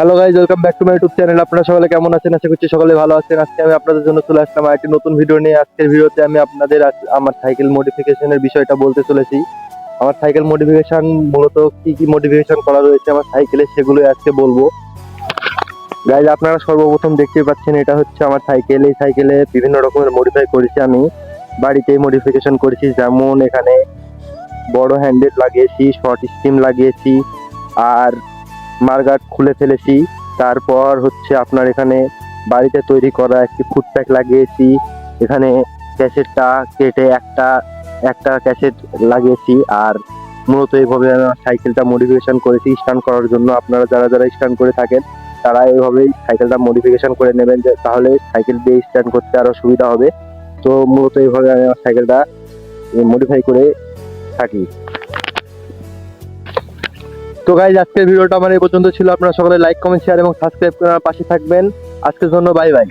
Hello guys, welcome back to my YouTube channel. আপনারা সকলে কেমন আছেন? আশা করছি সকলে ভালো আছেন। আজকে আমি আপনাদের জন্য চলে আসলাম আরেকটি নতুন ভিডিও নিয়ে। আজকের ভিডিওতে আমি আপনাদের আমার সাইকেল মডিফিকেশনের বিষয়টা বলতে চলেছি। আমার সাইকেল মডিফিকেশন মূলত কি কি মডিফিকেশন করা রয়েছে আমার সাইকেলে, সেগুলোই আজকে বলবো। গাইজ, আপনারা সর্বপ্রথম দেখতে পাচ্ছেন এটা হচ্ছে আমার সাইকেল। এই সাইকেলে বিভিন্ন রকমের মডিফাই করেছি আমি, বাড়িতেই মডিফিকেশন করেছি। যেমন এখানে বড় হ্যান্ডেল লাগিয়েছি, শর্ট স্টিম লাগিয়েছি, আর মার্গাট খুলে ফেলেছি। তারপর হচ্ছে আপনার এখানে বাড়িতে তৈরি করা একটি ফুড প্যাক লাগিয়েছি। এখানে ক্যাসেটটা কেটে একটা একটা ক্যাসেট লাগিয়েছি। আর মূলত এইভাবে আমি আমার সাইকেলটা মডিফিকেশন করেছি স্টান্ট করার জন্য। আপনারা যারা যারা স্টান্ট করে থাকেন তারা এইভাবেই সাইকেলটা মডিফিকেশন করে নেবেন, যে তাহলে সাইকেল দিয়ে স্টান্ট করতে আরো সুবিধা হবে। তো মূলত এইভাবে আমি আমার সাইকেলটা মডিফাই করে থাকি। তো গাইজ, আজকের ভিডিওটা আমার এই পর্যন্ত ছিল। আপনারা সকলে লাইক, কমেন্ট, শেয়ার এবং সাবস্ক্রাইব করে আমার পাশে থাকবেন। আজকের জন্য বাই বাই।